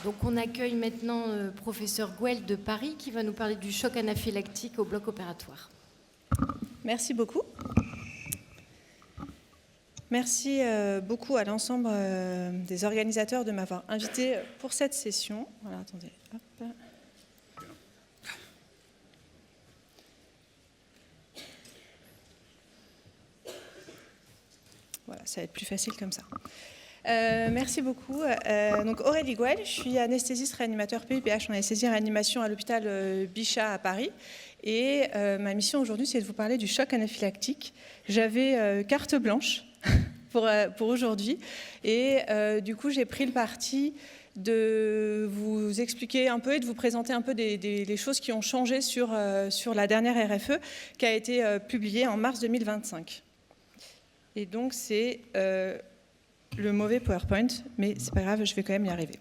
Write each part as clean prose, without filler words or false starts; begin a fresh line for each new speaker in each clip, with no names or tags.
Donc on accueille maintenant professeur Gouel de Paris qui va nous parler du choc anaphylactique au bloc opératoire.
Merci beaucoup. Merci beaucoup à l'ensemble des organisateurs de m'avoir invité pour cette session. Voilà, attendez. Hop. Voilà, ça va être plus facile comme ça. Merci beaucoup. Donc Aurélie Gouel, je suis anesthésiste réanimateur PIPH en anesthésie réanimation à l'hôpital Bichat à Paris. Et ma mission aujourd'hui, c'est de vous parler du choc anaphylactique. J'avais carte blanche pour aujourd'hui. Et du coup, j'ai pris le parti de vous expliquer un peu et de vous présenter un peu les choses qui ont changé sur la dernière RFE qui a été publiée en mars 2025. Et donc, c'est le mauvais PowerPoint, mais c'est pas grave, je vais quand même y arriver.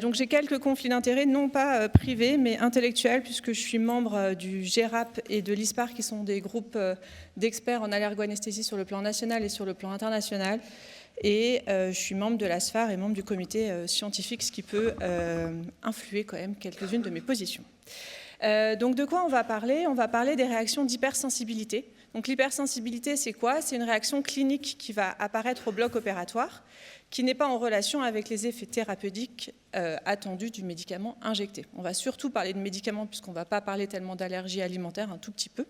Donc j'ai quelques conflits d'intérêts, non pas privés, mais intellectuels, puisque je suis membre du GERAP et de l'ISPAR, qui sont des groupes d'experts en allergo-anesthésie sur le plan national et sur le plan international. Et je suis membre de l'ASFAR et membre du comité scientifique, ce qui peut influer quand même quelques-unes de mes positions. Donc de quoi on va parler? On va parler des réactions d'hypersensibilité. Donc l'hypersensibilité, c'est quoi? C'est une réaction clinique qui va apparaître au bloc opératoire, qui n'est pas en relation avec les effets thérapeutiques attendus du médicament injecté. On va surtout parler de médicaments, puisqu'on ne va pas parler tellement d'allergie alimentaire, un tout petit peu,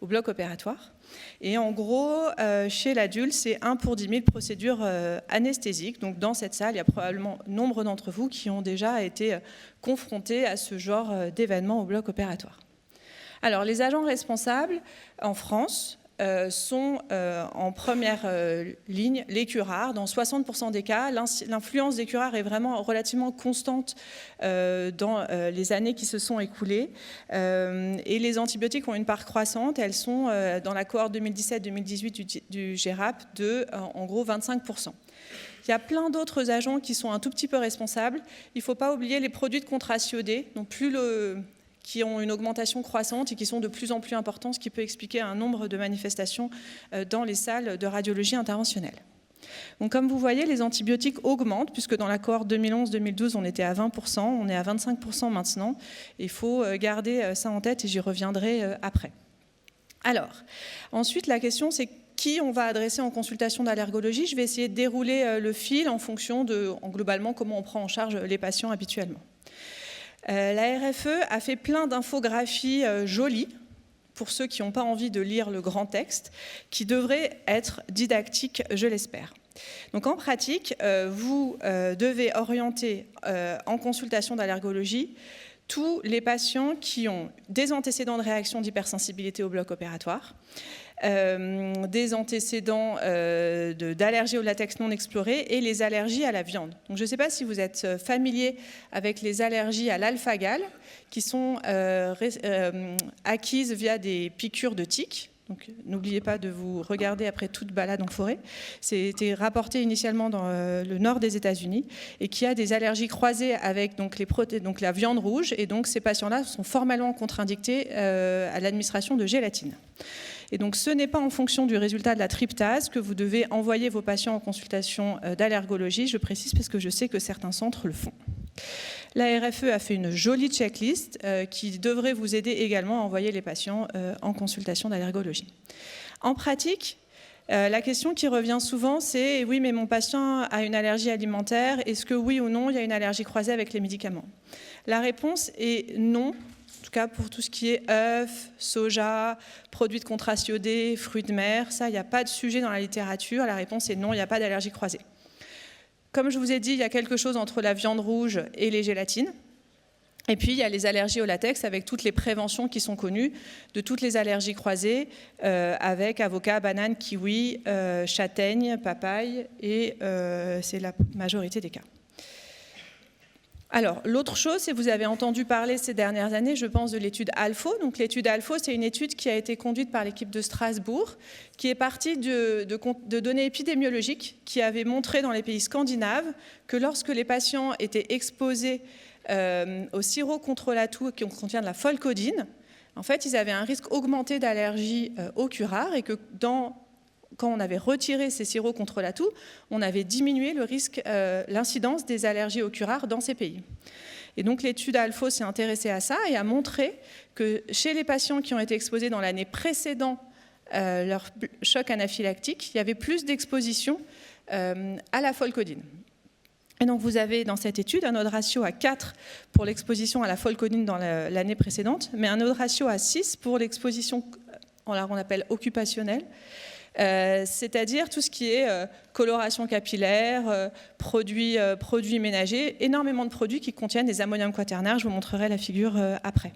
au bloc opératoire. Et en gros, chez l'adulte, c'est 1 pour 10 000 procédures anesthésiques. Donc dans cette salle, il y a probablement nombre d'entre vous qui ont déjà été confrontés à ce genre d'événements au bloc opératoire. Alors, les agents responsables en France sont en première ligne les curares. Dans 60% des cas, l'influence des curares est vraiment relativement constante dans les années qui se sont écoulées. Et les antibiotiques ont une part croissante. Elles sont dans la cohorte 2017-2018 du GERAP de, en gros, 25%. Il y a plein d'autres agents qui sont un tout petit peu responsables. Il ne faut pas oublier les produits de contraste iodé, non plus qui ont une augmentation croissante et qui sont de plus en plus importants, ce qui peut expliquer un nombre de manifestations dans les salles de radiologie interventionnelle. Donc, comme vous voyez, les antibiotiques augmentent, puisque dans la cohorte 2011-2012, on était à 20%, on est à 25% maintenant. Il faut garder ça en tête et j'y reviendrai après. Alors, ensuite, la question, c'est qui on va adresser en consultation d'allergologie. Je vais essayer de dérouler le fil en fonction de, globalement, comment on prend en charge les patients habituellement. La RFE a fait plein d'infographies jolies, pour ceux qui n'ont pas envie de lire le grand texte, qui devraient être didactiques, je l'espère. Donc en pratique, vous devez orienter en consultation d'allergologie tous les patients qui ont des antécédents de réaction d'hypersensibilité au bloc opératoire, des antécédents d'allergie au latex non exploré et les allergies à la viande. Donc, je ne sais pas si vous êtes familier avec les allergies à l'alpha-gal qui sont acquises via des piqûres de tiques. Donc, n'oubliez pas de vous regarder après toute balade en forêt. C'était rapporté initialement dans le nord des États-Unis et qui a des allergies croisées avec donc, la viande rouge. Et donc, ces patients-là sont formellement contre-indiqués à l'administration de gélatine. Et donc, ce n'est pas en fonction du résultat de la tryptase que vous devez envoyer vos patients en consultation d'allergologie. Je précise parce que je sais que certains centres le font. La RFE a fait une jolie checklist qui devrait vous aider également à envoyer les patients en consultation d'allergologie. En pratique, la question qui revient souvent, c'est « oui, mais mon patient a une allergie alimentaire, est-ce que oui ou non, il y a une allergie croisée avec les médicaments ?» La réponse est non. En tout cas, pour tout ce qui est œufs, soja, produits de contraste iodé, fruits de mer, ça, il n'y a pas de sujet dans la littérature. La réponse est non, il n'y a pas d'allergie croisée. Comme je vous ai dit, il y a quelque chose entre la viande rouge et les gélatines. Et puis, il y a les allergies au latex avec toutes les préventions qui sont connues de toutes les allergies croisées avec avocat, banane, kiwi, châtaigne, papaye et c'est la majorité des cas. Alors, l'autre chose, c'est que vous avez entendu parler ces dernières années, je pense, de l'étude ALFO. Donc, l'étude ALFO, c'est une étude qui a été conduite par l'équipe de Strasbourg, qui est partie de données épidémiologiques qui avaient montré dans les pays scandinaves que lorsque les patients étaient exposés au sirop contre la toux qui contient de la folcodine, en fait, ils avaient un risque augmenté d'allergie au curare et que dans quand on avait retiré ces sirops contre la toux, on avait diminué le risque, l'incidence des allergies au curare dans ces pays. Et donc l'étude ALFO s'est intéressée à ça et a montré que chez les patients qui ont été exposés dans l'année précédant leur choc anaphylactique, il y avait plus d'exposition à la folcodine. Et donc vous avez dans cette étude un odds ratio à 4 pour l'exposition à la folcodine dans l'année précédente, mais un odds ratio à 6 pour l'exposition, on appelle occupationnelle, c'est-à-dire tout ce qui est coloration capillaire, produits ménagers, énormément de produits qui contiennent des ammonium quaternaire, je vous montrerai la figure après.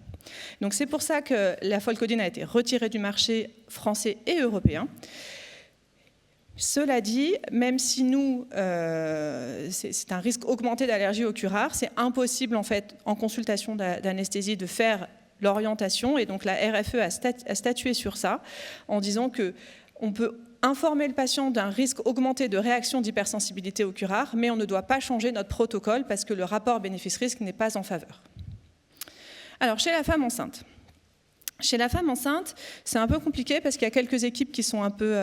Donc c'est pour ça que la folcodine a été retirée du marché français et européen. Cela dit, même si nous, c'est un risque augmenté d'allergie au curare, c'est impossible en fait en consultation d'anesthésie de faire l'orientation, et donc la RFE a statué sur ça en disant qu'on peut informer le patient d'un risque augmenté de réaction d'hypersensibilité au curare, mais on ne doit pas changer notre protocole parce que le rapport bénéfice-risque n'est pas en faveur. Alors, chez la femme enceinte. Chez la femme enceinte, c'est un peu compliqué parce qu'il y a quelques équipes qui sont un peu...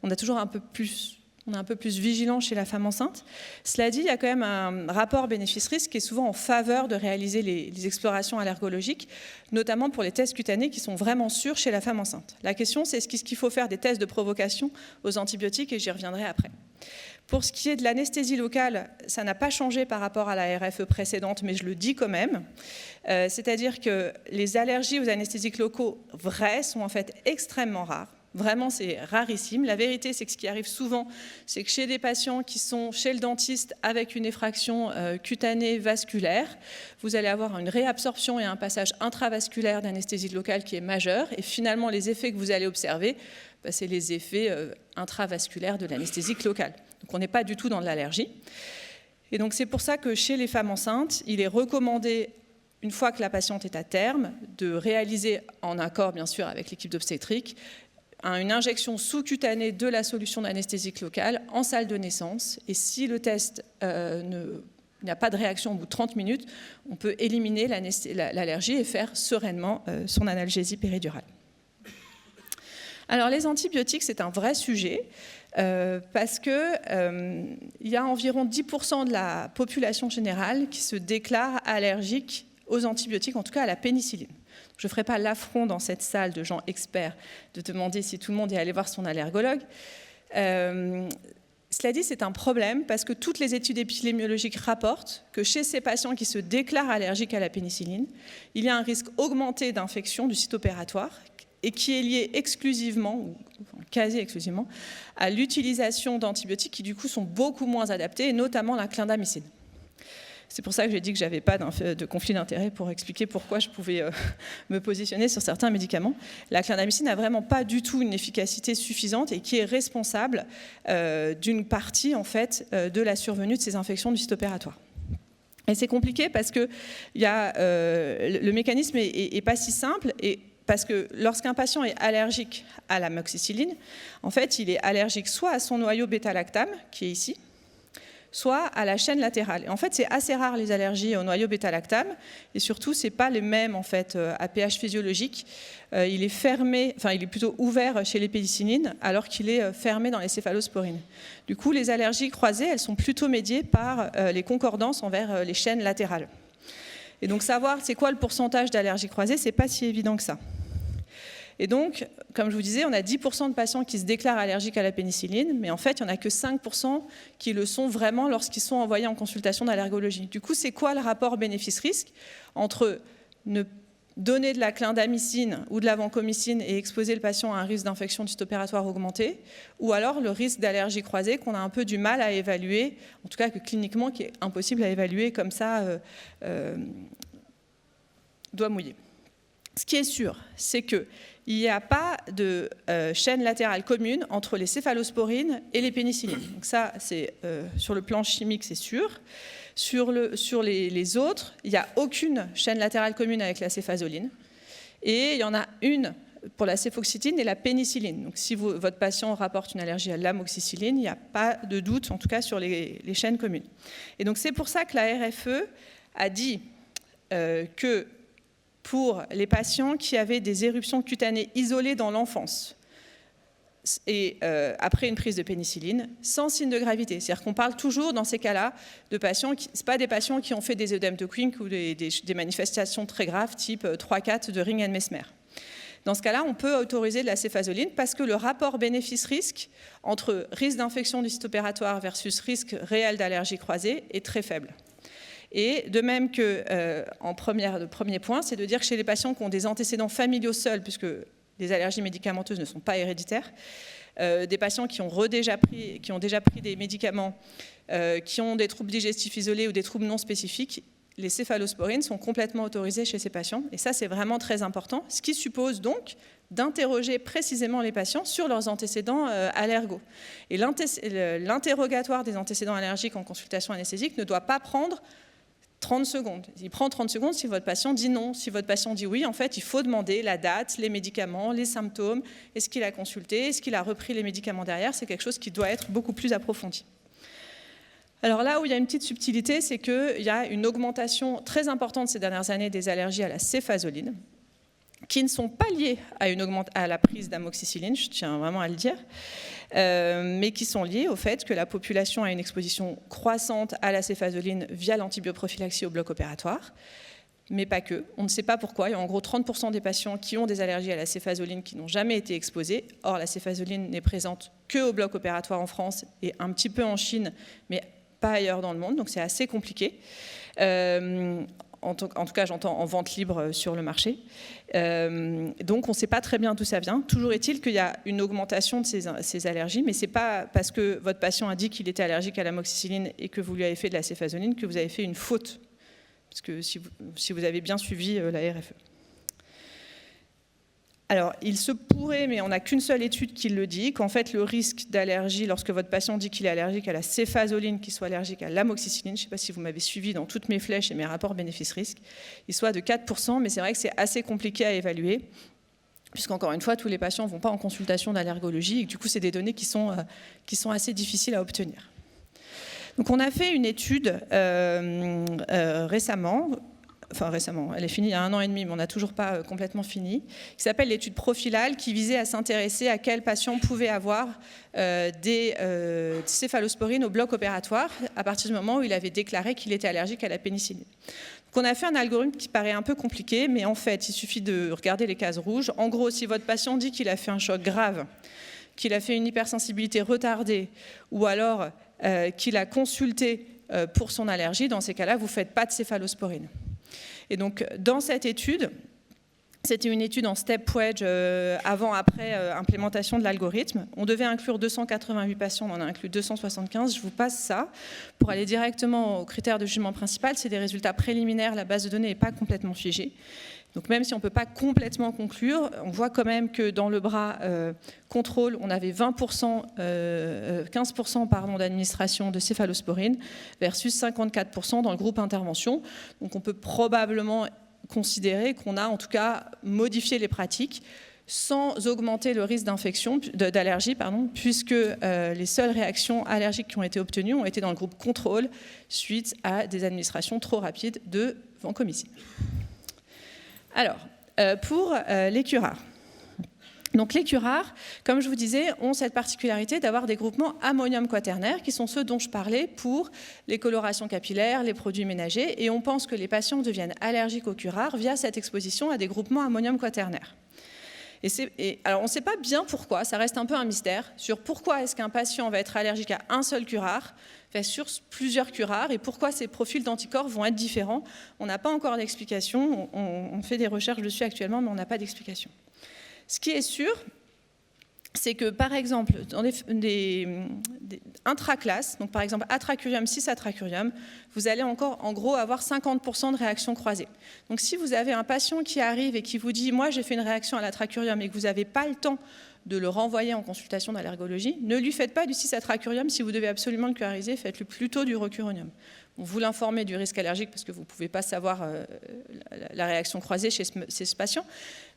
on est un peu plus vigilant chez la femme enceinte. Cela dit, il y a quand même un rapport bénéfice-risque qui est souvent en faveur de réaliser les explorations allergologiques, notamment pour les tests cutanés qui sont vraiment sûrs chez la femme enceinte. La question, c'est est-ce qu'il faut faire des tests de provocation aux antibiotiques, et j'y reviendrai après. Pour ce qui est de l'anesthésie locale, ça n'a pas changé par rapport à la RFE précédente, mais je le dis quand même. C'est-à-dire que les allergies aux anesthésiques locaux vrais sont en fait extrêmement rares. Vraiment, c'est rarissime. La vérité, c'est que ce qui arrive souvent, c'est que chez des patients qui sont chez le dentiste avec une effraction cutanée vasculaire, vous allez avoir une réabsorption et un passage intravasculaire d'anesthésie locale qui est majeur. Et finalement, les effets que vous allez observer, c'est les effets intravasculaires de l'anesthésique locale. Donc, on n'est pas du tout dans de l'allergie. Et donc, c'est pour ça que chez les femmes enceintes, il est recommandé, une fois que la patiente est à terme, de réaliser, en accord bien sûr avec l'équipe d'obstétrique, une injection sous-cutanée de la solution d'anesthésique locale en salle de naissance. Et si le test il n'y a pas de réaction au bout de 30 minutes, on peut éliminer l'allergie et faire sereinement son analgésie péridurale. Alors les antibiotiques, c'est un vrai sujet parce qu'il y a environ 10% de la population générale qui se déclare allergique aux antibiotiques, en tout cas à la pénicilline. Je ne ferai pas l'affront dans cette salle de gens experts de demander si tout le monde est allé voir son allergologue. Cela dit, c'est un problème parce que toutes les études épidémiologiques rapportent que chez ces patients qui se déclarent allergiques à la pénicilline, il y a un risque augmenté d'infection du site opératoire et qui est lié exclusivement, ou quasi exclusivement, à l'utilisation d'antibiotiques qui du coup sont beaucoup moins adaptés, et notamment la clindamycine. C'est pour ça que j'ai dit que je n'avais pas de conflit d'intérêt pour expliquer pourquoi je pouvais me positionner sur certains médicaments. La clindamycine n'a vraiment pas du tout une efficacité suffisante et qui est responsable d'une partie en fait, de la survenue de ces infections du site opératoire. Et c'est compliqué parce que le mécanisme n'est pas si simple, et parce que lorsqu'un patient est allergique à l'amoxicilline, en fait, il est allergique soit à son noyau bêta-lactame, qui est ici, soit à la chaîne latérale. Et en fait, c'est assez rare les allergies au noyau bêta-lactame, et surtout, ce n'est pas les mêmes en fait, à pH physiologique. Il est fermé, enfin, il est plutôt ouvert chez les pénicillines, alors qu'il est fermé dans les céphalosporines. Du coup, les allergies croisées, elles sont plutôt médiées par les concordances envers les chaînes latérales. Et donc, savoir c'est quoi le pourcentage d'allergies croisées, ce n'est pas si évident que ça. Et donc, comme je vous disais, on a 10% de patients qui se déclarent allergiques à la pénicilline, mais en fait, il n'y en a que 5% qui le sont vraiment lorsqu'ils sont envoyés en consultation d'allergologie. Du coup, c'est quoi le rapport bénéfice-risque entre ne donner de la clindamycine ou de la vancomycine et exposer le patient à un risque d'infection du site opératoire augmenté, ou alors le risque d'allergie croisée qu'on a un peu du mal à évaluer, en tout cas que cliniquement, qui est impossible à évaluer comme ça, doigt mouillé. Ce qui est sûr, c'est qu'il n'y a pas de chaîne latérale commune entre les céphalosporines et les pénicillines. Donc ça, c'est, sur le plan chimique, c'est sûr. Sur les autres, il n'y a aucune chaîne latérale commune avec la céphazoline. Et il y en a une pour la céfoxytine et la pénicilline. Donc si votre patient rapporte une allergie à l'amoxicilline, il n'y a pas de doute, en tout cas, sur les chaînes communes. Et donc c'est pour ça que la RFE a dit que pour les patients qui avaient des éruptions cutanées isolées dans l'enfance, et après une prise de pénicilline, sans signe de gravité. C'est-à-dire qu'on parle toujours, dans ces cas-là, de patients ce n'est pas des patients qui ont fait des œdèmes de Quincke ou des manifestations très graves, type 3-4 de Ring-Mesmer. Dans ce cas-là, on peut autoriser de la céfazoline parce que le rapport bénéfice-risque entre risque d'infection du site opératoire versus risque réel d'allergie croisée est très faible. Et de même que, le premier point, c'est de dire que chez les patients qui ont des antécédents familiaux seuls, puisque les allergies médicamenteuses ne sont pas héréditaires, des patients qui ont déjà pris des médicaments, qui ont des troubles digestifs isolés ou des troubles non spécifiques, les céphalosporines sont complètement autorisées chez ces patients. Et ça, c'est vraiment très important, ce qui suppose donc d'interroger précisément les patients sur leurs antécédents allergaux. Et l'interrogatoire des antécédents allergiques en consultation anesthésique ne doit pas prendre 30 secondes. Il prend 30 secondes si votre patient dit non. Si votre patient dit oui, en fait, il faut demander la date, les médicaments, les symptômes, est-ce qu'il a consulté, est-ce qu'il a repris les médicaments derrière. C'est quelque chose qui doit être beaucoup plus approfondi. Alors là où il y a une petite subtilité, c'est qu'il y a une augmentation très importante ces dernières années des allergies à la céfazoline, qui ne sont pas liées à la prise d'amoxicilline, je tiens vraiment à le dire, mais qui sont liées au fait que la population a une exposition croissante à la céfazoline via l'antibioprophylaxie au bloc opératoire, mais pas que. On ne sait pas pourquoi. Il y a en gros 30% des patients qui ont des allergies à la céfazoline qui n'ont jamais été exposés. Or, la céfazoline n'est présente qu'au bloc opératoire en France et un petit peu en Chine, mais pas ailleurs dans le monde, donc c'est assez compliqué. En tout cas, j'entends en vente libre sur le marché. Donc, on ne sait pas très bien d'où ça vient. Toujours est-il qu'il y a une augmentation de ces allergies, mais ce n'est pas parce que votre patient a dit qu'il était allergique à l'amoxicilline et que vous lui avez fait de la céfazoline que vous avez fait une faute. Parce que si vous avez bien suivi la RFE. Alors, il se pourrait, mais on n'a qu'une seule étude qui le dit, qu'en fait, le risque d'allergie, lorsque votre patient dit qu'il est allergique à la céfazoline, qu'il soit allergique à l'amoxicilline, je ne sais pas si vous m'avez suivi dans toutes mes flèches et mes rapports bénéfices-risques, il soit de 4%, mais c'est vrai que c'est assez compliqué à évaluer, puisqu'encore une fois, tous les patients ne vont pas en consultation d'allergologie, et du coup, c'est des données qui sont assez difficiles à obtenir. Donc, on a fait une étude récemment, elle est finie il y a 1 an et demi, mais on n'a toujours pas complètement fini, qui s'appelle l'étude Profilal, qui visait à s'intéresser à quels patients pouvaient avoir des céphalosporines au bloc opératoire à partir du moment où il avait déclaré qu'il était allergique à la pénicilline. Donc on a fait un algorithme qui paraît un peu compliqué, mais en fait, il suffit de regarder les cases rouges. En gros, si votre patient dit qu'il a fait un choc grave, qu'il a fait une hypersensibilité retardée, ou alors qu'il a consulté pour son allergie, dans ces cas-là, vous ne faites pas de céphalosporine. Et donc, dans cette étude, c'était une étude en step wedge avant-après implémentation de l'algorithme. On devait inclure 288 patients, on en a inclus 275. Je vous passe ça pour aller directement aux critères de jugement principal. C'est des résultats préliminaires, la base de données n'est pas complètement figée. Donc même si on ne peut pas complètement conclure, on voit quand même que dans le bras contrôle, on avait 15% d'administration de céphalosporine versus 54% dans le groupe intervention. Donc on peut probablement considérer qu'on a en tout cas modifié les pratiques sans augmenter le risque d'allergie, puisque les seules réactions allergiques qui ont été obtenues ont été dans le groupe contrôle suite à des administrations trop rapides de vancomycine. Alors, pour les curares. Donc les curares, comme je vous disais, ont cette particularité d'avoir des groupements ammonium quaternaire qui sont ceux dont je parlais pour les colorations capillaires, les produits ménagers, et on pense que les patients deviennent allergiques aux curares via cette exposition à des groupements ammonium quaternaire. Alors on ne sait pas bien pourquoi, ça reste un peu un mystère, sur pourquoi est-ce qu'un patient va être allergique à un seul curare sur plusieurs curares et pourquoi ces profils d'anticorps vont être différents. On n'a pas encore d'explication, on fait des recherches dessus actuellement, mais on n'a pas d'explication. Ce qui est sûr, c'est que par exemple, dans des intraclasses, donc par exemple atracurium, cis-atracurium, vous allez encore en gros avoir 50% de réactions croisées. Donc si vous avez un patient qui arrive et qui vous dit « moi j'ai fait une réaction à l'atracurium » et que vous n'avez pas le temps de le renvoyer en consultation d'allergologie, ne lui faites pas du cis-atracurium. Si vous devez absolument le curariser, faites-le plutôt du rocuronium. Vous l'informez du risque allergique parce que vous ne pouvez pas savoir la réaction croisée chez ce patient.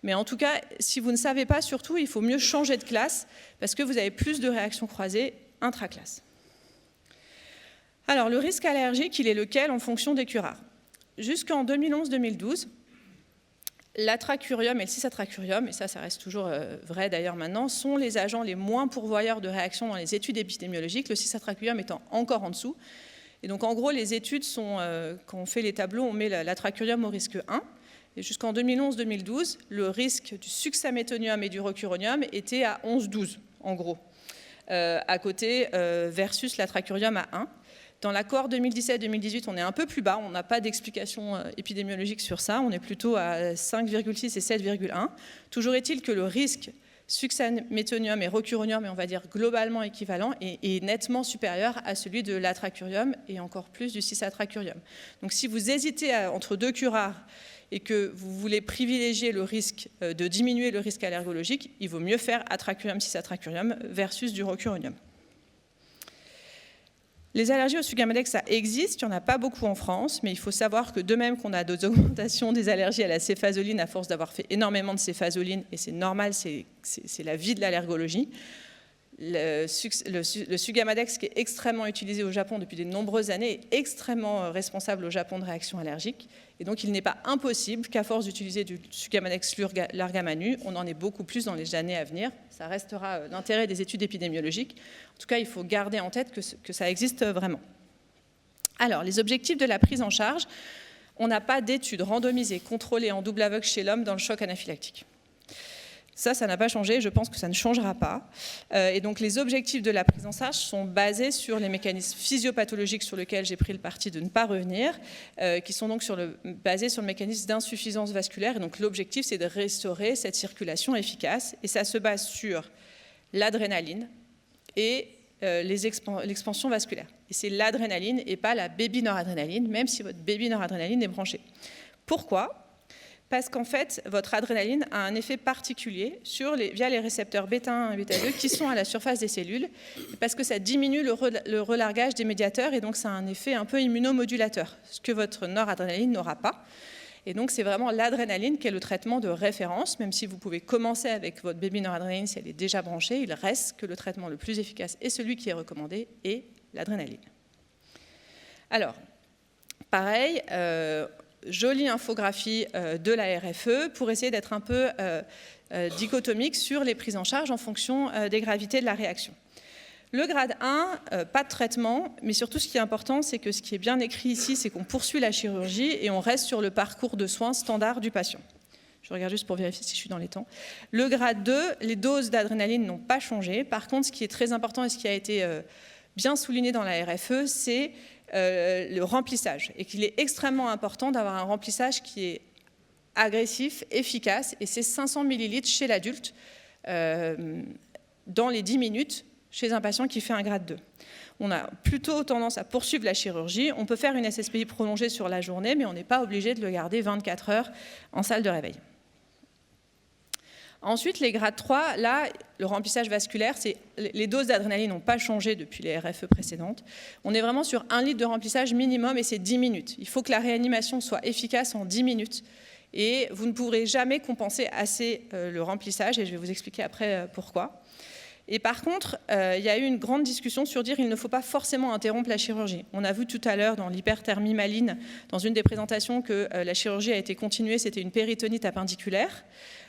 Mais en tout cas, si vous ne savez pas, surtout, il faut mieux changer de classe parce que vous avez plus de réactions croisées intraclasse. Alors, le risque allergique, il est lequel en fonction des curares? Jusqu'en 2011-2012, L'atracurium et le cisatracurium, et ça reste toujours vrai d'ailleurs maintenant, sont les agents les moins pourvoyeurs de réactions dans les études épidémiologiques, le cisatracurium étant encore en dessous. Et donc en gros, les études sont, quand on fait les tableaux, on met l'atracurium au risque 1. Et jusqu'en 2011-2012, le risque du succinétonium et du rocuronium était à 11-12, en gros, à côté versus l'atracurium à 1. Dans la cohorte 2017-2018, on est un peu plus bas, on n'a pas d'explication épidémiologique sur ça, on est plutôt à 5,6 et 7,1. Toujours est-il que le risque succinétonium et rocuronium est, on va dire, globalement équivalent et nettement supérieur à celui de l'atracurium et encore plus du cisatracurium. Donc si vous hésitez entre deux curares et que vous voulez privilégier le risque de diminuer le risque allergologique, il vaut mieux faire atracurium, cisatracurium versus du rocuronium. Les allergies au Sugammadex, ça existe, il n'y en a pas beaucoup en France, mais il faut savoir que de même qu'on a des augmentations des allergies à la céphazoline à force d'avoir fait énormément de céphazoline, et c'est normal, c'est la vie de l'allergologie, le Sugammadex, qui est extrêmement utilisé au Japon depuis de nombreuses années, est extrêmement responsable au Japon de réactions allergiques. Et donc, il n'est pas impossible qu'à force d'utiliser du Sugammadex largamanu, on en ait beaucoup plus dans les années à venir. Ça restera l'intérêt des études épidémiologiques. En tout cas, il faut garder en tête que ça existe vraiment. Alors, les objectifs de la prise en charge, on n'a pas d'études randomisées, contrôlées en double aveugle chez l'homme dans le choc anaphylactique. Ça n'a pas changé, je pense que ça ne changera pas. Et donc les objectifs de la prise en charge sont basés sur les mécanismes physiopathologiques sur lesquels j'ai pris le parti de ne pas revenir, qui sont donc basés sur le mécanisme d'insuffisance vasculaire. Et donc l'objectif, c'est de restaurer cette circulation efficace. Et ça se base sur l'adrénaline et l'expansion vasculaire. Et c'est l'adrénaline et pas la baby-noradrénaline, même si votre baby-noradrénaline est branchée. Pourquoi ? Parce qu'en fait, votre adrénaline a un effet particulier via les récepteurs β1 et β2 qui sont à la surface des cellules, parce que ça diminue le relargage des médiateurs, et donc ça a un effet un peu immunomodulateur, ce que votre noradrénaline n'aura pas. Et donc c'est vraiment l'adrénaline qui est le traitement de référence, même si vous pouvez commencer avec votre baby noradrénaline si elle est déjà branchée, il reste que le traitement le plus efficace et celui qui est recommandé est l'adrénaline. Alors, pareil, jolie infographie de la RFE pour essayer d'être un peu dichotomique sur les prises en charge en fonction des gravités de la réaction. Le grade 1, pas de traitement, mais surtout ce qui est important, c'est que ce qui est bien écrit ici, c'est qu'on poursuit la chirurgie et on reste sur le parcours de soins standard du patient. Je regarde juste pour vérifier si je suis dans les temps. Le grade 2, les doses d'adrénaline n'ont pas changé. Par contre, ce qui est très important et ce qui a été bien souligné dans la RFE, c'est le remplissage, et qu'il est extrêmement important d'avoir un remplissage qui est agressif, efficace, et c'est 500 ml chez l'adulte dans les 10 minutes chez un patient qui fait un grade 2. On a plutôt tendance à poursuivre la chirurgie. On peut faire une SSPI prolongée sur la journée, mais on n'est pas obligé de le garder 24 heures en salle de réveil. Ensuite, les grades 3, là, le remplissage vasculaire, les doses d'adrénaline n'ont pas changé depuis les RFE précédentes. On est vraiment sur 1 litre de remplissage minimum et c'est 10 minutes. Il faut que la réanimation soit efficace en 10 minutes. Et vous ne pourrez jamais compenser assez le remplissage, et je vais vous expliquer après pourquoi. Et par contre, il y a eu une grande discussion sur dire qu'il ne faut pas forcément interrompre la chirurgie. On a vu tout à l'heure dans l'hyperthermie maligne, dans une des présentations, que la chirurgie a été continuée, c'était une péritonite appendiculaire.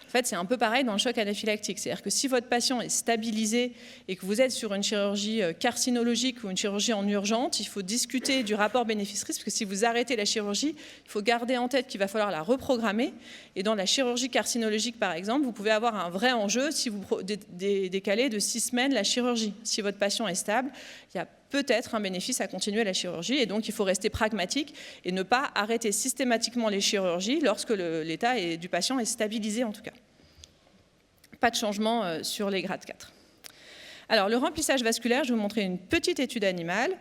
En fait, c'est un peu pareil dans le choc anaphylactique. C'est-à-dire que si votre patient est stabilisé et que vous êtes sur une chirurgie carcinologique ou une chirurgie en urgence, il faut discuter du rapport bénéfice-risque, parce que si vous arrêtez la chirurgie, il faut garder en tête qu'il va falloir la reprogrammer. Et dans la chirurgie carcinologique, par exemple, vous pouvez avoir un vrai enjeu si vous décalez de 6 semaines la chirurgie. Si votre patient est stable, il y a peut-être un bénéfice à continuer la chirurgie, et donc il faut rester pragmatique et ne pas arrêter systématiquement les chirurgies lorsque l'état du patient est stabilisé en tout cas. Pas de changement sur les grades 4. Alors le remplissage vasculaire, je vais vous montrer une petite étude animale.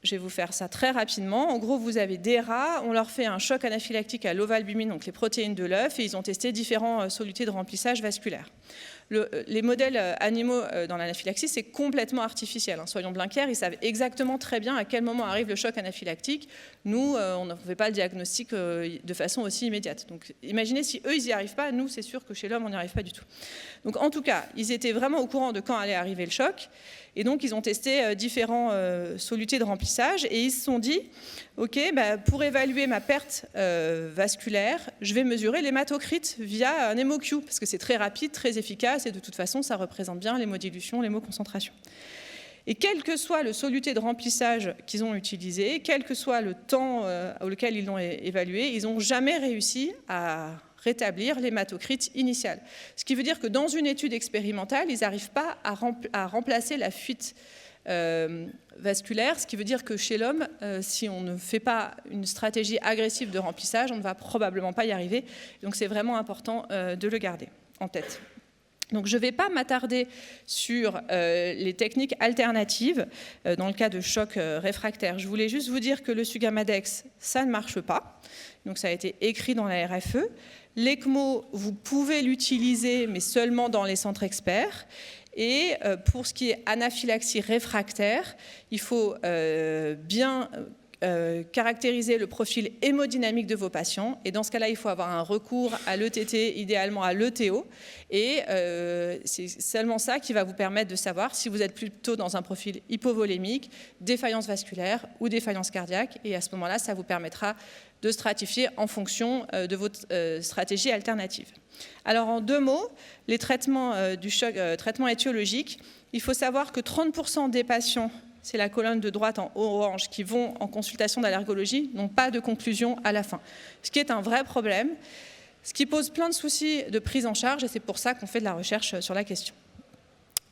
Je vais vous faire ça très rapidement. En gros, vous avez des rats, on leur fait un choc anaphylactique à l'ovalbumine, donc les protéines de l'œuf, et ils ont testé différents solutés de remplissage vasculaire. Les modèles animaux dans l'anaphylaxie, c'est complètement artificiel. Soyons bien clairs, ils savent exactement très bien à quel moment arrive le choc anaphylactique. Nous, on ne fait pas le diagnostic de façon aussi immédiate. Donc imaginez si eux, ils n'y arrivent pas, nous, c'est sûr que chez l'homme, on n'y arrive pas du tout. Donc en tout cas, ils étaient vraiment au courant de quand allait arriver le choc. Et donc, ils ont testé différents solutés de remplissage et ils se sont dit, OK, pour évaluer ma perte vasculaire, je vais mesurer l'hématocrit via un hémoQ, parce que c'est très rapide, très efficace, et de toute façon, ça représente bien l'hémodilution, l'hémoconcentration. Et quel que soit le soluté de remplissage qu'ils ont utilisé, quel que soit le temps auquel ils l'ont évalué, ils n'ont jamais réussi à rétablir l'hématocrit initial. Ce qui veut dire que dans une étude expérimentale, ils n'arrivent pas à remplacer la fuite vasculaire, ce qui veut dire que chez l'homme, si on ne fait pas une stratégie agressive de remplissage, on ne va probablement pas y arriver. Donc c'est vraiment important de le garder en tête. Donc je ne vais pas m'attarder sur les techniques alternatives dans le cas de choc réfractaire. Je voulais juste vous dire que le Sugamadex, ça ne marche pas. Donc ça a été écrit dans la RFE. L'ECMO, vous pouvez l'utiliser, mais seulement dans les centres experts. Et pour ce qui est anaphylaxie réfractaire, il faut bien caractériser le profil hémodynamique de vos patients. Et dans ce cas-là, il faut avoir un recours à l'ETT, idéalement à l'ETO. Et c'est seulement ça qui va vous permettre de savoir si vous êtes plutôt dans un profil hypovolémique, défaillance vasculaire ou défaillance cardiaque. Et à ce moment-là, ça vous permettra de stratifier en fonction de votre stratégie alternative. Alors en 2 mots, les traitements du choc, traitement étiologique, il faut savoir que 30% des patients, c'est la colonne de droite en orange, qui vont en consultation d'allergologie, n'ont pas de conclusion à la fin. Ce qui est un vrai problème, ce qui pose plein de soucis de prise en charge, et c'est pour ça qu'on fait de la recherche sur la question.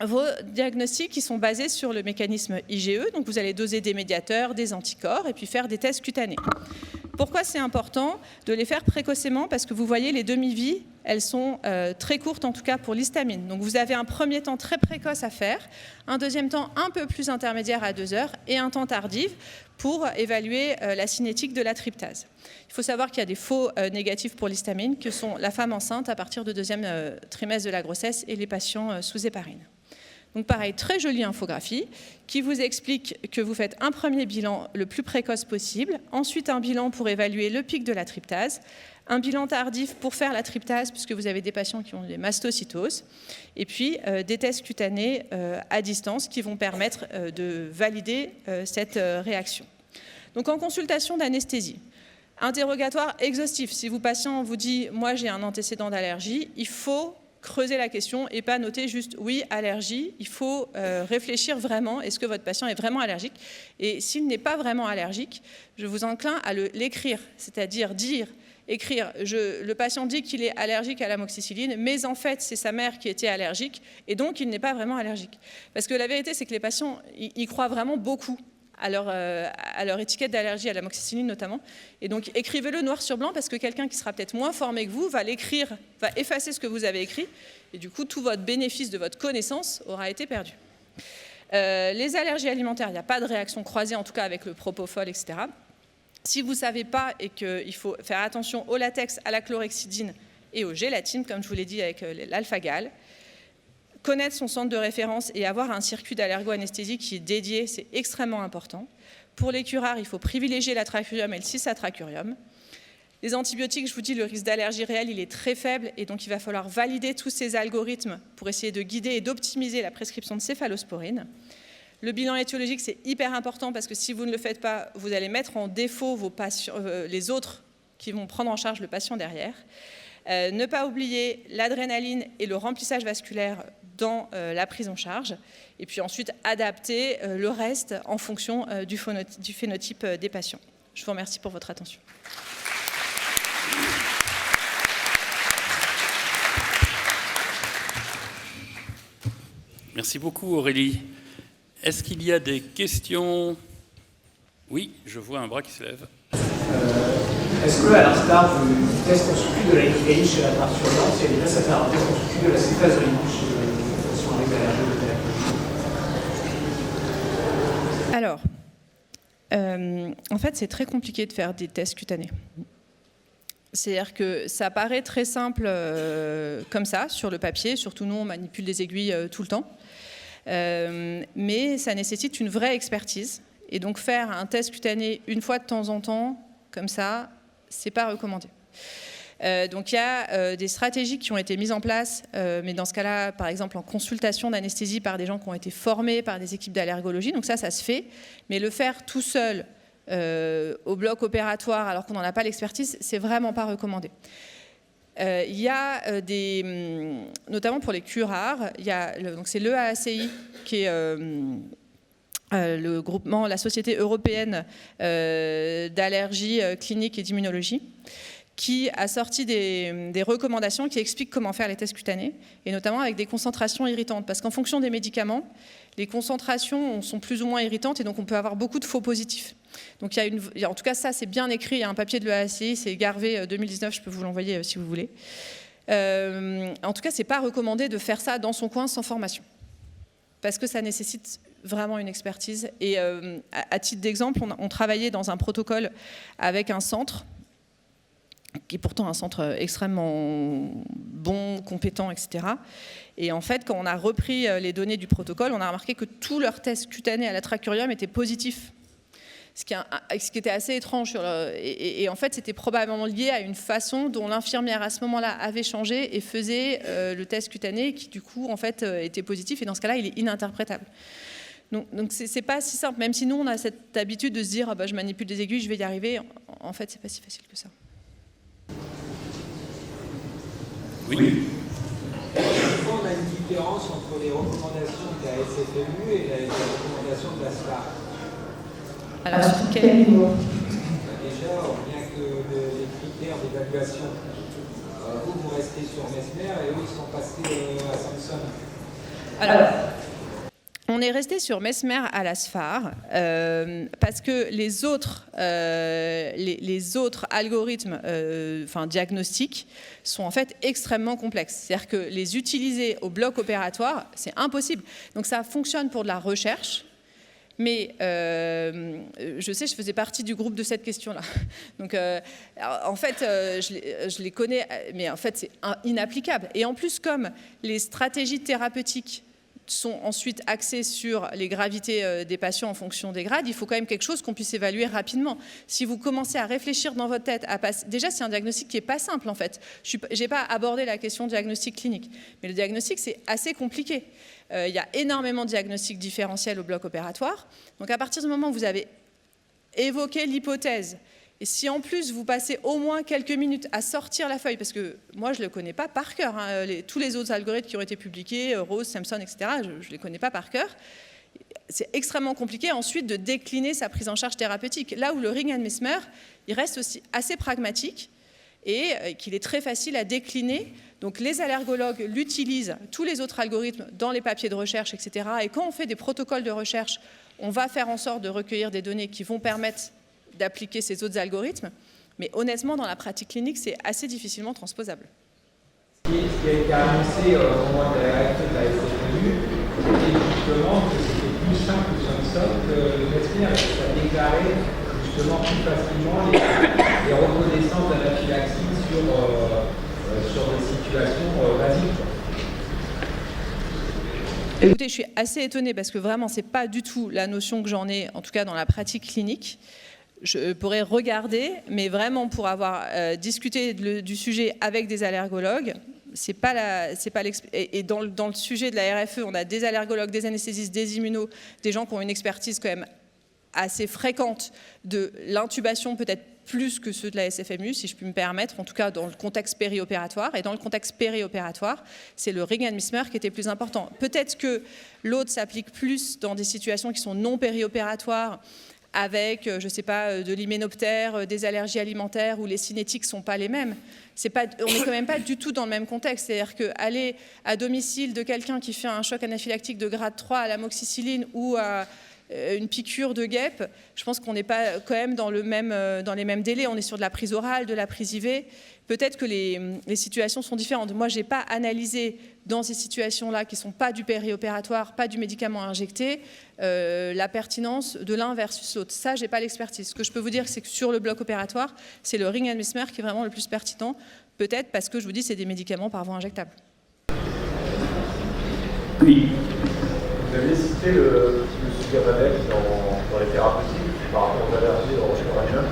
Vos diagnostics qui sont basés sur le mécanisme IgE, donc vous allez doser des médiateurs, des anticorps, et puis faire des tests cutanés. Pourquoi c'est important de les faire précocement? Parce que vous voyez, les demi-vies, elles sont très courtes, en tout cas pour l'histamine. Donc vous avez un premier temps très précoce à faire, un deuxième temps un peu plus intermédiaire à 2 heures, et un temps tardif pour évaluer la cinétique de la tryptase. Il faut savoir qu'il y a des faux négatifs pour l'histamine, que sont la femme enceinte à partir du 2e trimestre de la grossesse et les patients sous héparine. Donc pareil, très jolie infographie qui vous explique que vous faites un premier bilan le plus précoce possible, ensuite un bilan pour évaluer le pic de la tryptase, un bilan tardif pour faire la tryptase puisque vous avez des patients qui ont des mastocytoses, et puis des tests cutanés à distance qui vont permettre de valider cette réaction. Donc en consultation d'anesthésie, interrogatoire exhaustif. Si votre patient vous dit « moi j'ai un antécédent d'allergie », il faut creuser la question et pas noter juste « oui, allergie ». Il faut réfléchir vraiment, est-ce que votre patient est vraiment allergique? Et s'il n'est pas vraiment allergique, je vous enclin à l'écrire, c'est-à-dire écrire, le patient dit qu'il est allergique à l'amoxicilline, mais en fait, c'est sa mère qui était allergique, et donc il n'est pas vraiment allergique. Parce que la vérité, c'est que les patients, ils croient vraiment beaucoup à leur étiquette d'allergie à l'amoxicilline notamment. Et donc, écrivez-le noir sur blanc parce que quelqu'un qui sera peut-être moins formé que vous va l'écrire, va effacer ce que vous avez écrit. Et du coup, tout votre bénéfice de votre connaissance aura été perdu. Les allergies alimentaires, il n'y a pas de réaction croisée, en tout cas avec le propofol, etc. Si vous ne savez pas et qu'il faut faire attention au latex, à la chlorhexidine et aux gélatines, comme je vous l'ai dit avec l'alpha-gal, connaître son centre de référence et avoir un circuit d'allergo-anesthésie qui est dédié, c'est extrêmement important. Pour les curares, il faut privilégier l'atracurium et le cisatracurium. Les antibiotiques, je vous dis, le risque d'allergie réelle, il est très faible et donc il va falloir valider tous ces algorithmes pour essayer de guider et d'optimiser la prescription de céphalosporine. Le bilan étiologique, c'est hyper important parce que si vous ne le faites pas, vous allez mettre en défaut vos patients, les autres qui vont prendre en charge le patient derrière. Ne pas oublier l'adrénaline et le remplissage vasculaire dans la prise en charge. Et puis ensuite, adapter le reste en fonction du phénotype des patients. Je vous remercie pour votre attention.
Merci beaucoup Aurélie. Est-ce qu'il y a des questions? Oui, je vois un bras qui se lève.
Est-ce que, à l'instar du test consulté de la licaïne chez la parturience, il y a déjà ça fait un test consulté de la céphazolite chez les patients avec allergie de
Alors, en fait, c'est très compliqué de faire des tests cutanés. C'est-à-dire que ça paraît très simple comme ça, sur le papier, surtout nous on manipule des aiguilles tout le temps, mais ça nécessite une vraie expertise. Et donc faire un test cutané une fois de temps en temps, comme ça, c'est pas recommandé. Donc il y a des stratégies qui ont été mises en place, mais dans ce cas-là, par exemple en consultation d'anesthésie par des gens qui ont été formés par des équipes d'allergologie, donc ça se fait, mais le faire tout seul au bloc opératoire alors qu'on n'en a pas l'expertise, c'est vraiment pas recommandé. Il y a notamment pour les cures rares, donc c'est l'EAACI qui est le groupement, la Société européenne d'allergie clinique et d'immunologie, qui a sorti des recommandations qui expliquent comment faire les tests cutanés, et notamment avec des concentrations irritantes. Parce qu'en fonction des médicaments, les concentrations sont plus ou moins irritantes, et donc on peut avoir beaucoup de faux positifs. Donc en tout cas, ça c'est bien écrit, il y a un papier de l'EAACI, c'est Garvé 2019, je peux vous l'envoyer si vous voulez. En tout cas, c'est pas recommandé de faire ça dans son coin sans formation, parce que ça nécessite vraiment une expertise. Et à titre d'exemple, on travaillait dans un protocole avec un centre, qui est pourtant un centre extrêmement bon, compétent, etc. Et en fait, quand on a repris les données du protocole, on a remarqué que tous leurs tests cutanés à l'atracurium étaient positifs. Ce qui était assez étrange. Et en fait, c'était probablement lié à une façon dont l'infirmière à ce moment-là avait changé et faisait le test cutané, qui du coup, en fait, était positif. Et dans ce cas-là, il est ininterprétable. Donc c'est pas si simple. Même si nous, on a cette habitude de se dire, je manipule des aiguilles, je vais y arriver. En fait, c'est pas si facile que ça.
Oui.
On a une différence entre les recommandations de la SFMU et les recommandations de la SFAR.
Alors, sur quel niveau?
Déjà, bien que les critères d'évaluation, vous restez sur Mesmer et eux, ils sont passés à Samson.
Alors, on est resté sur Mesmer à la SFAR parce que les autres algorithmes diagnostiques sont en fait extrêmement complexes. C'est-à-dire que les utiliser au bloc opératoire, c'est impossible. Donc ça fonctionne pour de la recherche, mais je sais, je faisais partie du groupe de cette question-là. Donc en fait, je les connais, mais en fait c'est inapplicable. Et en plus, comme les stratégies thérapeutiques sont ensuite axés sur les gravités des patients en fonction des grades, il faut quand même quelque chose qu'on puisse évaluer rapidement. Si vous commencez à réfléchir dans votre tête, déjà c'est un diagnostic qui n'est pas simple en fait. Je n'ai pas abordé la question diagnostic clinique, mais le diagnostic c'est assez compliqué. Il y a énormément de diagnostics différentiels au bloc opératoire. Donc à partir du moment où vous avez évoqué l'hypothèse, et si en plus vous passez au moins quelques minutes à sortir la feuille, parce que moi je ne le connais pas par cœur, hein, tous les autres algorithmes qui ont été publiés, Rose, Samson, etc., je ne les connais pas par cœur, c'est extrêmement compliqué ensuite de décliner sa prise en charge thérapeutique. Là où le Ring and Mesmer, il reste aussi assez pragmatique et qu'il est très facile à décliner. Donc les allergologues l'utilisent, tous les autres algorithmes, dans les papiers de recherche, etc. Et quand on fait des protocoles de recherche, on va faire en sorte de recueillir des données qui vont permettre d'appliquer ces autres algorithmes, mais honnêtement, dans la pratique clinique, c'est assez difficilement transposable.
Ce qui a été annoncé au moment de la réaction de la SFMU, c'était justement que c'était plus simple sur le sol que le Mesmer, ça déclarait justement plus facilement les reconnaissances d'anaphylaxie sur des situations basiques.
Écoutez, je suis assez étonnée parce que vraiment, ce n'est pas du tout la notion que j'en ai, en tout cas dans la pratique clinique. Je pourrais regarder, mais vraiment pour avoir discuté du sujet avec des allergologues, et dans le sujet de la RFE, on a des allergologues, des anesthésistes, des immunos, des gens qui ont une expertise quand même assez fréquente de l'intubation, peut-être plus que ceux de la SFMU, si je puis me permettre, en tout cas dans le contexte périopératoire. Et dans le contexte périopératoire, c'est le Ring and Mesmer qui était plus important. Peut-être que l'autre s'applique plus dans des situations qui sont non périopératoires, avec, je ne sais pas, de l'hyménoptère, des allergies alimentaires où les cinétiques ne sont pas les mêmes. On n'est quand même pas du tout dans le même contexte. C'est-à-dire qu'aller à domicile de quelqu'un qui fait un choc anaphylactique de grade 3 à l'amoxicilline ou à une piqûre de guêpe, je pense qu'on n'est pas quand même dans les mêmes délais. On est sur de la prise orale, de la prise IV. Peut-être que les situations sont différentes. Moi, je n'ai pas analysé dans ces situations-là, qui ne sont pas du périopératoire, pas du médicament injecté, la pertinence de l'un versus l'autre. Ça, je n'ai pas l'expertise. Ce que je peux vous dire, c'est que sur le bloc opératoire, c'est le ring and mesmer qui est vraiment le plus pertinent. Peut-être parce que, je vous dis, c'est des médicaments par voie injectable.
Oui.
Vous avez cité le Sugammadex dans les thérapeutiques par rapport aux allergies au uranium.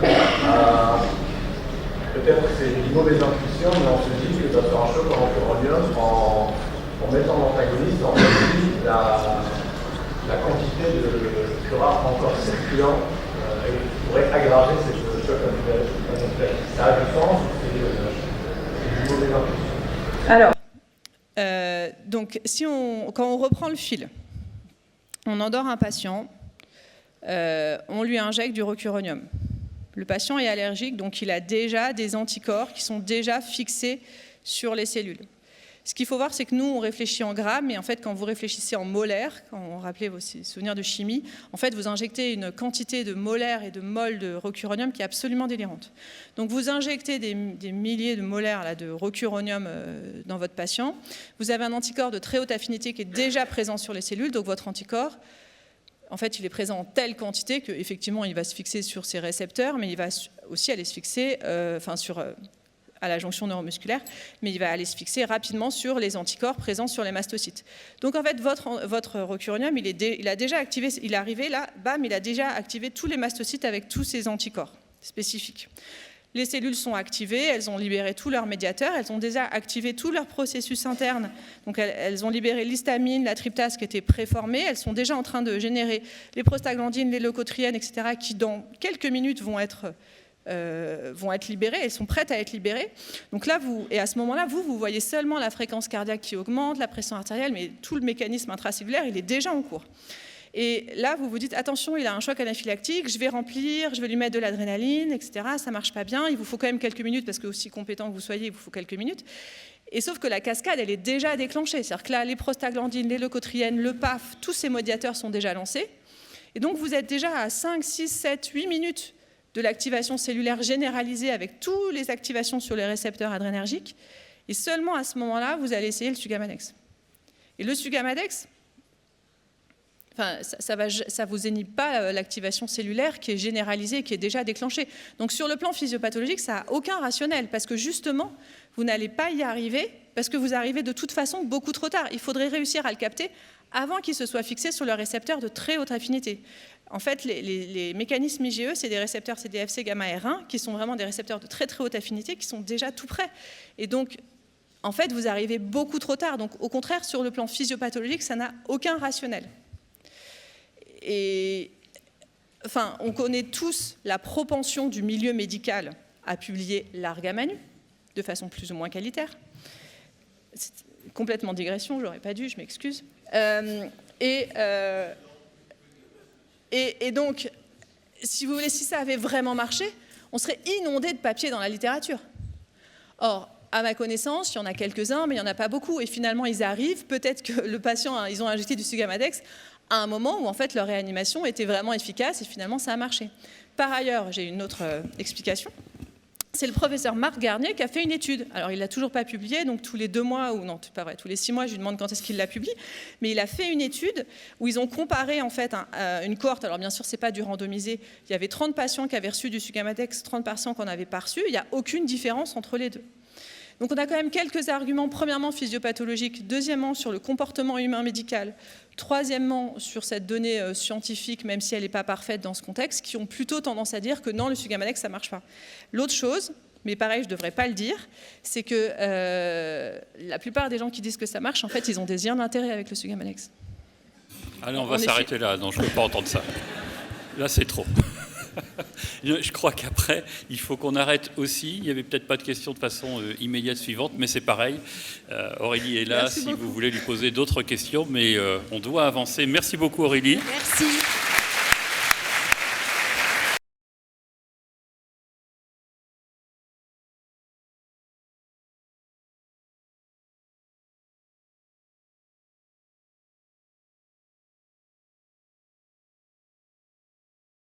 Peut-être que c'est une mauvaise intuition, mais on se dit que ça faire un choc en uranium en mettant l'antagoniste, on réduit la quantité de cura encore circulant et qui pourrait aggraver cette choc anaphylactique. Ça a du sens ou c'est une mauvaise intuition?
Alors, donc, quand on reprend le fil, on endort un patient, on lui injecte du rocuronium. Le patient est allergique, donc il a déjà des anticorps qui sont déjà fixés sur les cellules. Ce qu'il faut voir, c'est que nous, on réfléchit en grammes, mais en fait, quand vous réfléchissez en molaires, quand on rappelait vos souvenirs de chimie, en fait, vous injectez une quantité de molaires et de moles de rocuronium qui est absolument délirante. Donc, vous injectez des milliers de molaires là, de rocuronium dans votre patient. Vous avez un anticorps de très haute affinité qui est déjà présent sur les cellules, donc votre anticorps, en fait, il est présent en telle quantité qu'effectivement, il va se fixer sur ses récepteurs, mais il va aussi aller se fixer à la jonction neuromusculaire, mais il va aller se fixer rapidement sur les anticorps présents sur les mastocytes. Donc, en fait, votre rocuronium, il a déjà activé, il est arrivé là, bam, il a déjà activé tous les mastocytes avec tous ces anticorps spécifiques. Les cellules sont activées, elles ont libéré tous leurs médiateurs, elles ont déjà activé tous leurs processus internes. Donc elles ont libéré l'histamine, la tryptase qui étaient préformées, elles sont déjà en train de générer les prostaglandines, les leucotriènes, etc., qui dans quelques minutes vont être libérées, elles sont prêtes à être libérées. Donc là, à ce moment-là, vous voyez seulement la fréquence cardiaque qui augmente, la pression artérielle, mais tout le mécanisme intracellulaire, il est déjà en cours. Et là, vous vous dites, attention, il a un choc anaphylactique, je vais remplir, je vais lui mettre de l'adrénaline, etc. Ça ne marche pas bien, il vous faut quand même quelques minutes, parce que aussi compétent que vous soyez, il vous faut quelques minutes. Et sauf que la cascade, elle est déjà déclenchée. C'est-à-dire que là, les prostaglandines, les leucotriènes, le PAF, tous ces médiateurs sont déjà lancés. Et donc, vous êtes déjà à 5, 6, 7, 8 minutes de l'activation cellulaire généralisée avec toutes les activations sur les récepteurs adrénergiques. Et seulement à ce moment-là, vous allez essayer le Sugammadex. Et le Sugammadex, ça ne vous inhibe pas l'activation cellulaire qui est généralisée, qui est déjà déclenchée. Donc sur le plan physiopathologique, ça n'a aucun rationnel, parce que justement, vous n'allez pas y arriver, parce que vous arrivez de toute façon beaucoup trop tard. Il faudrait réussir à le capter avant qu'il se soit fixé sur le récepteur de très haute affinité. En fait, les mécanismes IgE, c'est des récepteurs CDFC gamma R1, qui sont vraiment des récepteurs de très très haute affinité, qui sont déjà tout près. Et donc, en fait, vous arrivez beaucoup trop tard. Donc au contraire, sur le plan physiopathologique, ça n'a aucun rationnel. Et enfin, on connaît tous la propension du milieu médical à publier largue à manu, de façon plus ou moins qualitaire. C'est complètement digression, j'aurais pas dû, je m'excuse. Et donc, si vous voulez, si ça avait vraiment marché, on serait inondé de papiers dans la littérature. Or, à ma connaissance, il y en a quelques-uns, mais il n'y en a pas beaucoup. Et finalement, ils arrivent, peut-être que le patient, ils ont injecté du Sugammadex à un moment où en fait leur réanimation était vraiment efficace et finalement ça a marché. Par ailleurs, j'ai une autre explication. C'est le professeur Marc Garnier qui a fait une étude. Alors il l'a toujours pas publié, donc tous les 2 mois, ou non, pas vrai, tous les 6 mois, je lui demande quand est-ce qu'il la publie, mais il a fait une étude où ils ont comparé en fait une cohorte. Alors bien sûr, c'est pas du randomisé. Il y avait 30 patients qui avaient reçu du Sugammadex, 30 patients qui n'en avaient pas reçu. Il n'y a aucune différence entre les deux. Donc on a quand même quelques arguments, premièrement physiopathologiques, deuxièmement sur le comportement humain médical, troisièmement sur cette donnée scientifique, même si elle n'est pas parfaite dans ce contexte, qui ont plutôt tendance à dire que non, le Sugammadex, ça ne marche pas. L'autre chose, mais pareil, je ne devrais pas le dire, c'est que la plupart des gens qui disent que ça marche, en fait, ils ont des liens d'intérêt avec le Sugammadex.
Allez, on va s'arrêter là, non, je ne peux pas entendre ça. Là, c'est trop. Je crois qu'après, il faut qu'on arrête aussi. Il n'y avait peut-être pas de questions de façon immédiate suivante, mais c'est pareil. Aurélie est là si vous voulez lui poser d'autres questions, mais on doit avancer. Merci beaucoup Aurélie.
Merci.